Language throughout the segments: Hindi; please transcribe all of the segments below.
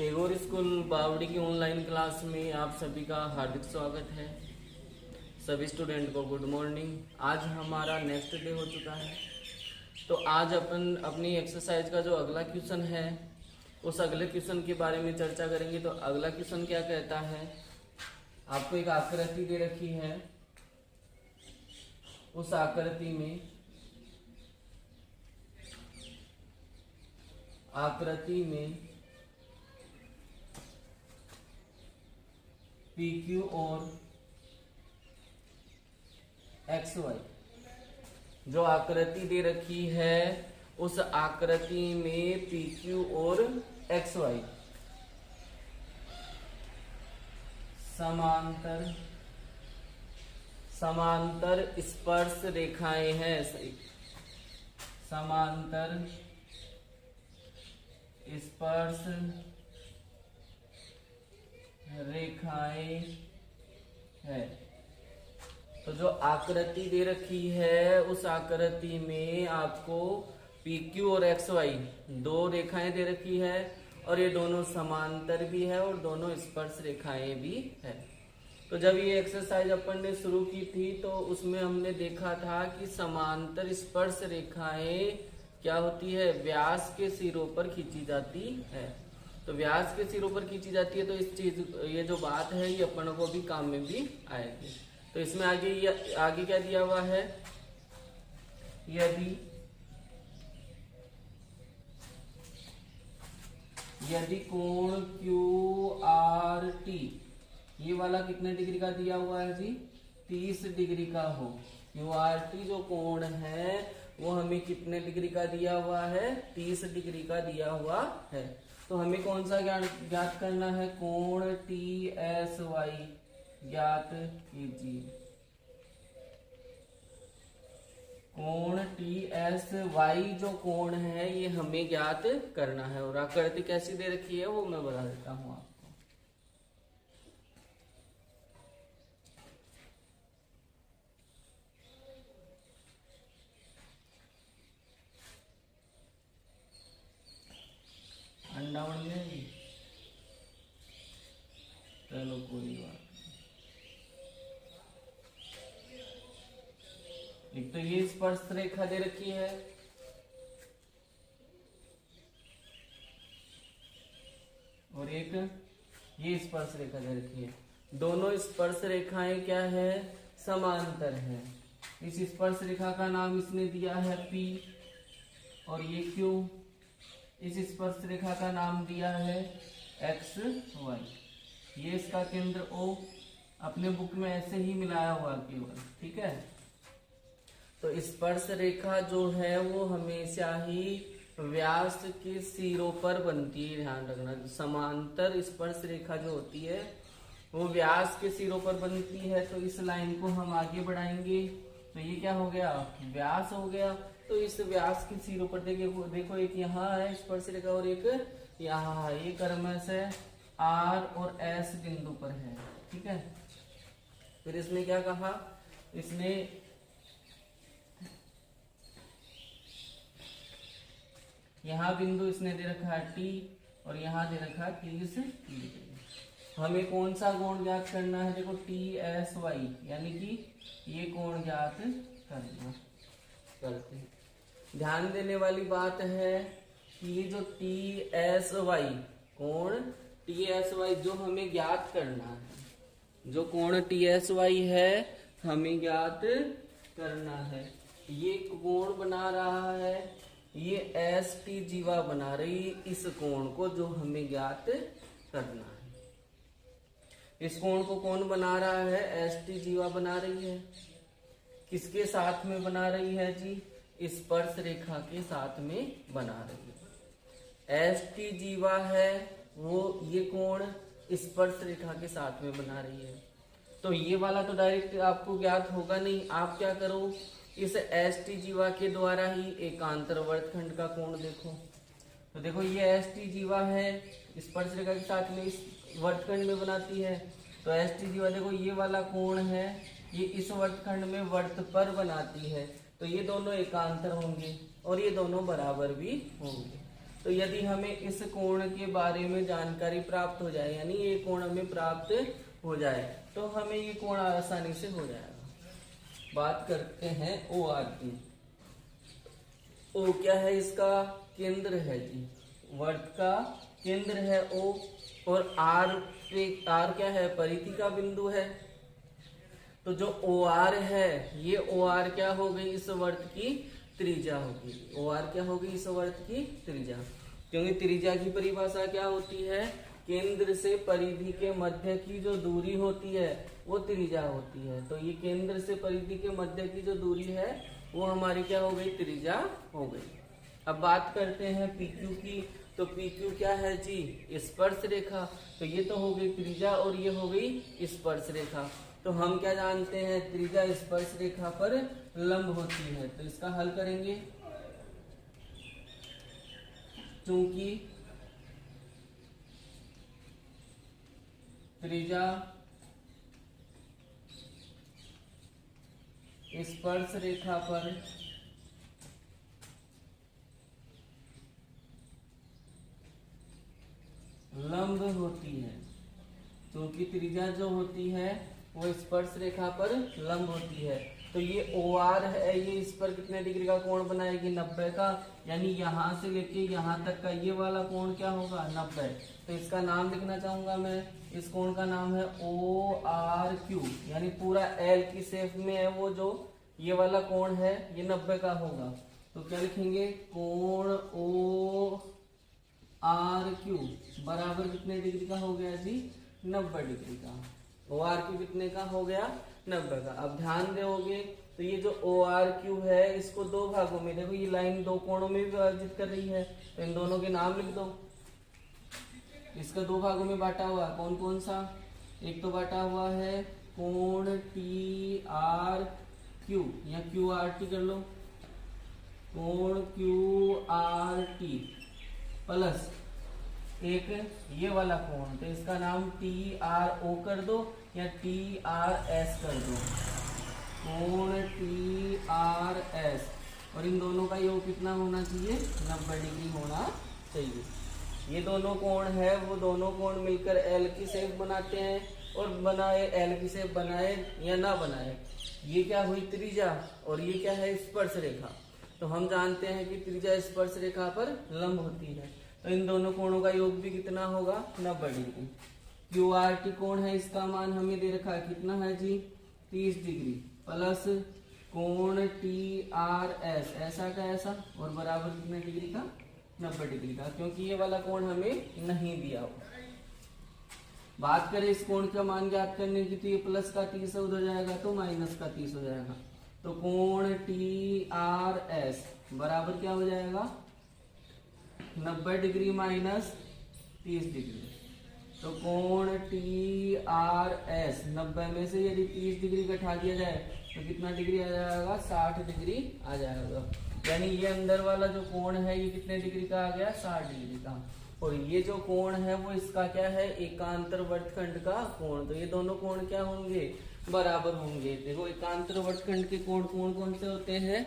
टैगोर स्कूल बावड़ी की ऑनलाइन क्लास में आप सभी का हार्दिक स्वागत है। सभी स्टूडेंट को गुड मॉर्निंग। आज हमारा नेक्स्ट डे हो चुका है, तो आज अपन अपनी एक्सरसाइज का जो अगला क्वेश्चन है उस अगले क्वेश्चन के बारे में चर्चा करेंगे। तो अगला क्वेश्चन क्या कहता है, आपको एक आकृति दे रखी है, उस आकृति में PQ और XY जो आकृति दे रखी है, उस आकृति में PQ और XY समांतर स्पर्श रेखाएं हैं। समांतर स्पर्श रेखाएं है। तो जो आकृति दे रखी है उस आकृति में आपको PQ और XY दो रेखाएं दे रखी है, और ये दोनों समांतर भी है और दोनों स्पर्श रेखाएं भी है। तो जब ये एक्सरसाइज अपन ने शुरू की थी तो उसमें हमने देखा था कि समांतर स्पर्श रेखाएं क्या होती है, व्यास के सिरों पर खींची जाती है। तो व्यास के सिरों पर खींची जाती है, तो इस चीज ये जो बात है ये अपन को भी काम में भी आएगी। तो इसमें आगे क्या दिया हुआ है, यदि कोण QRT ये वाला कितने डिग्री का दिया हुआ है जी, 30 डिग्री का हो। QRT जो कोण है वो हमें कितने डिग्री का दिया हुआ है, 30 डिग्री का दिया हुआ है। तो हमें कौन सा ज्ञात करना है, कोण TSY ज्ञात कीजिए। कोण TSY जो कोण है ये हमें ज्ञात करना है, और आकृति कैसी दे रखी है वो मैं बता देता हूं आपको। अंडा बन गया जी, चलो कोई बात। एक तो ये स्पर्श रेखा दे रखी है, और एक ये स्पर्श रेखा दे रखी है। दोनों स्पर्श रेखाएं क्या है, समांतर है। इस स्पर्श रेखा का नाम इसने दिया है P और ये Q। इस स्पर्श रेखा का नाम दिया है XY। ये इसका केंद्र O। अपने बुक में ऐसे ही मिलाया हुआ केवल, ठीक है। तो स्पर्श रेखा जो है वो हमेशा ही व्यास के सिरों पर बनती है, ध्यान रखना। समांतर स्पर्श रेखा जो होती है वो व्यास के सिरों पर बनती है। तो इस लाइन को हम आगे बढ़ाएंगे तो ये क्या हो गया, व्यास हो गया। तो इस व्यास के सिरों पर देखो एक यहाँ है स्पर्श रेखा और एक यहाँ है। ये क्रमशः R और S बिंदु पर है, ठीक है। फिर इसने क्या कहा, इसने यहाँ बिंदु इसने दे रखा है T और यहाँ दे रखा है 30 डिग्री। हमें कौन सा कोण ज्ञात करना है, देखो TSY, यानी कि ये कोण ज्ञात करते हैं। ध्यान देने वाली बात है कि ये जो TSY कोण TSY जो हमें ज्ञात करना है, जो कोण TSY है हमें ज्ञात करना है, ये कोण बना रहा है, ये ST जीवा बना रही है इस कोण को जो हमें ज्ञात करना है। इस कोण को कौन बना रहा है, ST जीवा बना रही है। किसके साथ में बना रही है जी, स्पर्श रेखा के साथ में बना रही है। ST जीवा है वो ये कोण स्पर्श रेखा के साथ में बना रही है। तो ये वाला तो डायरेक्ट आपको ज्ञात होगा नहीं, आप क्या करो, इस ST जीवा के द्वारा ही एकांतर वर्तखंड का कोण देखो। तो देखो ये ST जीवा है, स्पर्श रेखा के साथ में इस वर्तखंड में बनाती है। तो ST जीवा देखो ये वाला कोण है, ये इस वर्तखंड में वर्त पर बनाती है। तो ये दोनों एकांतर होंगे और ये दोनों बराबर भी होंगे। तो यदि हमें इस कोण के बारे में जानकारी प्राप्त हो जाए, यानी ये कोण हमें प्राप्त हो जाए, तो हमें ये कोण आसानी से हो जाएगा। बात करते हैं ओ आर की। ओ क्या है? इसका केंद्र है जी, वर्त का केंद्र है ओ, और आर क्या है? परिधि का बिंदु है। तो जो ओ आर है, ये ओ आर क्या हो गई? इस वर्त की त्रिज्या होगी। ओ आर क्या होगी? इस वर्त की त्रिज्या। क्योंकि त्रिज्या की परिभाषा क्या होती है? केंद्र से परिधि के मध्य की जो दूरी होती है वो त्रिज्या होती है। तो ये केंद्र से परिधि के मध्य की जो दूरी है वो हमारी क्या हो गई? त्रिज्या हो गई। अब बात करते हैं PQ की। तो PQ क्या है जी? स्पर्श रेखा। तो ये तो हो गई त्रिज्या और ये हो गई स्पर्श रेखा। तो हम क्या जानते हैं? त्रिज्या स्पर्श रेखा पर लंब होती है। तो इसका हल करेंगे। चूंकि त्रिज्या स्पर्श रेखा पर लंब होती है, क्योंकि त्रिज्या जो होती है वो स्पर्श रेखा पर लंब होती है। तो ये ओ आर है, ये इस पर कितने डिग्री का कोण बनाएगी? 90 का। यानी यहाँ से लेके यहाँ तक का ये वाला कोण क्या होगा? 90। तो इसका नाम लिखना चाहूंगा मैं। इस कोण का नाम है ओ आर क्यू, यानी पूरा एल की शेप में है वो जो ये वाला कोण है, ये 90 का होगा। तो क्या लिखेंगे? कोण ओ आर क्यू बराबर कितने डिग्री का हो गया जी? 90 डिग्री का। ओ आर क्यू कितने का हो गया? 90 का। अब ध्यान दोगे तो ये जो ओ आर क्यू है इसको दो भागों में, देखो ये लाइन दो कोणों में विभाजित कर रही है, तो इन दोनों के नाम लिख दो। इसका दो भागों में बांटा हुआ है, कौन कौन सा? एक तो बांटा हुआ है कोण टी आर क्यू, या क्यू आर टी कर लो, कोण क्यू आर टी, प्लस एक ये वाला कोण, तो इसका नाम टी आर ओ कर दो या टी आर एस कर दो, कोण टी आर एस। और इन दोनों का योग कितना होना चाहिए? 90 डिग्री होना चाहिए। ये दोनों कोण है वो दोनों कोण मिलकर एल की शेप बनाते हैं, और बनाए एल की शेप बनाए या ना बनाए, ये क्या हुई? त्रिज्या, और ये क्या है? स्पर्श रेखा। तो हम जानते हैं कि त्रिज्या स्पर्श रेखा पर लंब होती है। तो इन दोनों कोणों का योग भी कितना होगा? 90 डिग्री। क्यू आर टी कोण है, इसका मान हमें दे रखा है, कितना है जी? 30 डिग्री, प्लस कोण टी आर एस, ऐसा का ऐसा, और बराबर कितने डिग्री का? 90 डिग्री का, क्योंकि ये वाला कोण हमें नहीं दिया हो। बात करें इस कोण का मान ज्ञात करने की, तो ये प्लस का 30 हो जाएगा तो माइनस का 30 हो जाएगा। तो कोण टी आर एस बराबर क्या हो जाएगा? 90 डिग्री माइनस 30 डिग्री। तो कोण टी आर एस 90 में से यदि 30 डिग्री घटा दिया जाए तो कितना डिग्री आ जाएगा? 60 डिग्री आ जाएगा। यानी ये अंदर वाला जो कोण है ये कितने डिग्री का आ गया? 60 डिग्री का। और ये जो कोण है वो इसका क्या है? एकांतर वर्तखंड का कोण। तो ये दोनों कोण क्या होंगे? बराबर होंगे। देखो एकांतर वर्तखंड के कोण कौन कौन से होते हैं?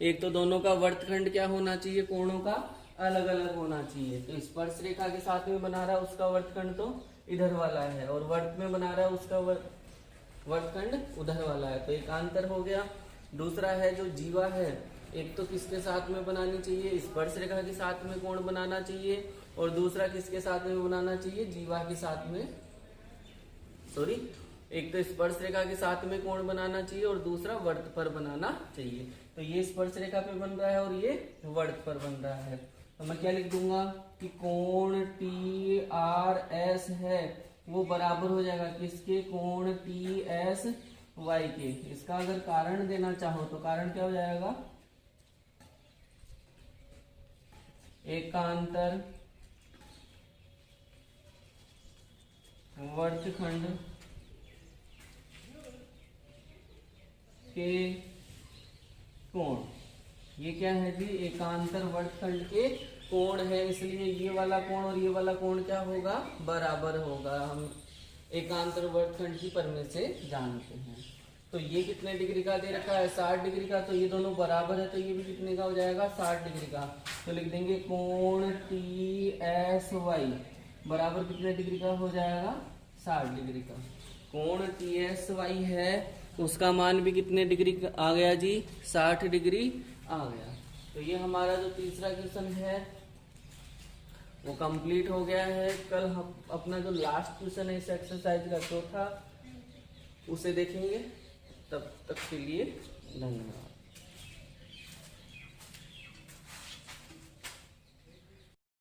एक तो दोनों का वर्तखंड क्या होना चाहिए? कोणों का अलग अलग होना चाहिए। तो स्पर्श रेखा के साथ में बना रहा है उसका वर्तखंड तो इधर वाला है, और वर्त में बना रहा है उसका वर्तखंड उधर वाला है। तो एकांतर हो गया। दूसरा है जो जीवा है, एक तो किसके साथ में बनानी चाहिए? स्पर्श रेखा के साथ में कोण बनाना चाहिए, और दूसरा किसके साथ में बनाना चाहिए? जीवा के साथ में, सॉरी, एक तो स्पर्श रेखा के साथ में कोण बनाना चाहिए और दूसरा वर्त पर बनाना चाहिए। तो ये स्पर्श रेखा पे बन रहा है और ये वर्त पर बन रहा है। तो मैं क्या लिख दूंगा कि कोण टी आर एस है वो बराबर हो जाएगा किसके? कोण टी एस वाई के। इसका अगर कारण देना चाहो तो कारण क्या हो जाएगा? एकांतर वर्तखंड के कोण। ये क्या है जी? एकांतर वर्तखंड के कोण है, इसलिए ये वाला कोण और ये वाला कोण क्या होगा? बराबर होगा। हम एकांतर वर्तखंड की प्रमेय से जानते हैं। तो ये कितने डिग्री का दे रखा है, 60 डिग्री का, तो ये दोनों बराबर है, तो ये भी कितने का हो जाएगा, 60 डिग्री का। तो लिख देंगे कोण TSY बराबर कितने डिग्री का हो जाएगा, 60 डिग्री का। कोण TSY है, उसका मान भी कितने डिग्री का आ गया जी, 60 डिग्री आ गया। तो ये हमारा जो तीसरा क्वेश्चन है वो कंप्लीट हो गया है। कल हम अपना जो लास्ट क्वेश्चन है इस एक्सरसाइज का चौथा, उसे देखेंगे। तब तक के लिए धन्यवाद।